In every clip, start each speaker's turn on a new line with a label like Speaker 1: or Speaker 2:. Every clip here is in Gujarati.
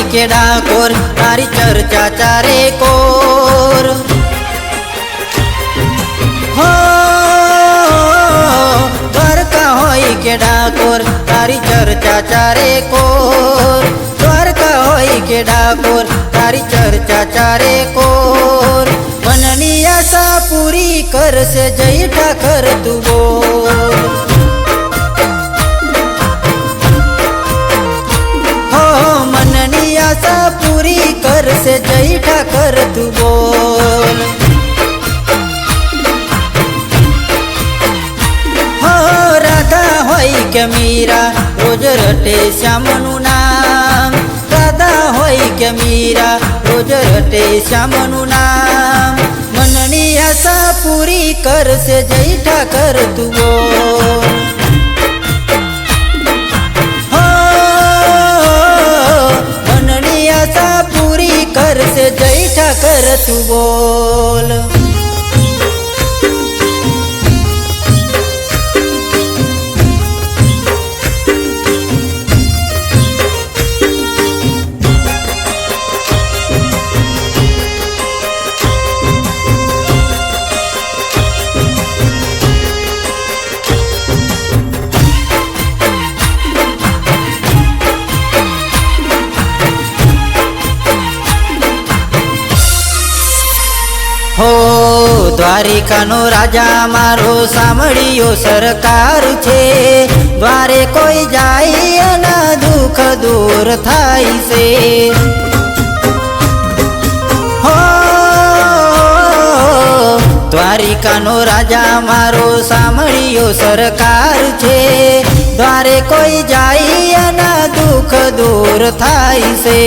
Speaker 1: કે ડાકોર તારી ચર્ચા ચારે કોર હો દ્વારકા હોય કે ડાકોર તારી ચર્ચા ચારે કોર દ્વારકા હોય કે ડાકોર તારી ચર્ચા ચારે કોર મનની આશા પૂરી કરશે જય ઠાકર તું બોલ હો મનની આશા પૂરી કરશે જય ઠાકર તું બોલ હો રાધા હોય કે મીરા રોજ રટે શ્યામનું નામ રાધા હોય કે મીરા રોજ રટે શ્યામનું નામ મનની આશા પૂરી કરશે જય ઠાકર તું બોલ હો મનની આશા પૂરી કરશે જય ઠાકર તું બોલ હો દ્વારિકાનો રાજા મારો સાંભળ્યો સરકાર છે દ્વારે કોઈ જાય એના દુઃખ દૂર થાય છે હો દ્વારિકાનો રાજા મારો સાંભળ્યો સરકાર છે દ્વારે કોઈ જાય એના દુઃખ દૂર થાય છે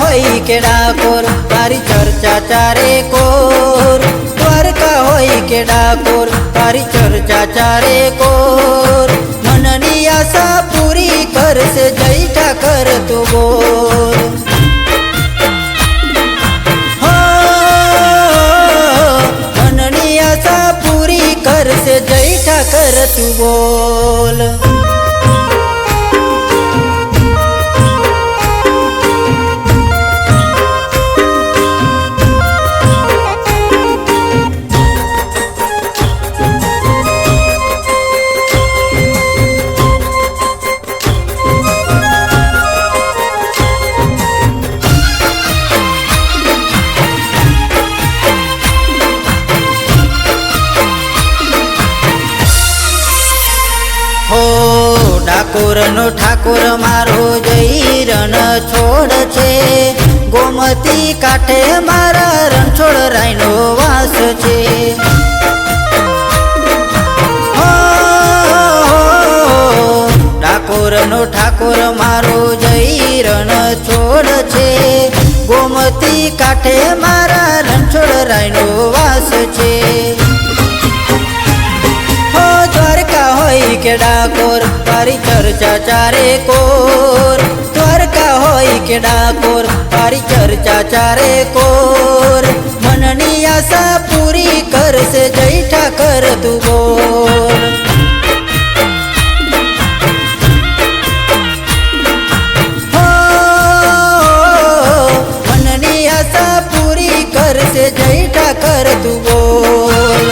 Speaker 1: હોય કે ડાકોર તારી ચર્ચા ચારે કોર દ્વારકા હોય કે ડાકોર તારી ચર્ચા ચારે કોર મનની આશા પૂરી કરશે જય ઠાકર તું બોલ હો મનની આશા પૂરી કરશે જય ઠાકર તું બોલ ડાકોરનો ઠાકોર મારો જય રણ છોડ છે ગોમતી કાંઠે મારા રણછોડ રાયનો વાસ છે ડાકોરનો ઠાકોર મારો જય રણ છોડ છે ગોમતી કાંઠે મારા રણછોડ રાયનો વાસ છે કે ડાકોર તારી ચર્ચા ચારે કોર દ્વારકા હોય કે ડાકોર તારી ચર્ચા ચારે કોર મનની આશા પૂરી કરશે જય ઠાકર તું બોલ હો મનની આશા પૂરી કરશે જય ઠાકર તું બોલ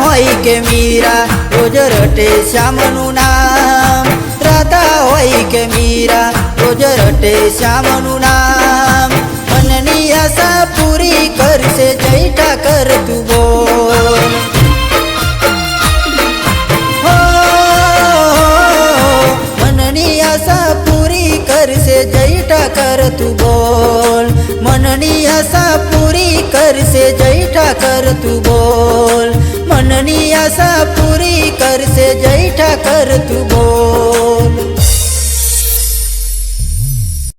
Speaker 1: હોય કે મીરા રોજ રટે શ્યામનું નામ રાધા હોય કે મીરા રોજ રટે શ્યામનું નામ મનની આશા પૂરી કરશે જય ઠાકર તું બોલ હો મનની આશા પૂરી કરશે જય ઠાકર તું બોલ મનની આશા પૂરી કરશે જય ઠાકર તું બોલ મનની આશા પૂરી કરશે જય ઠાકર તું બોલ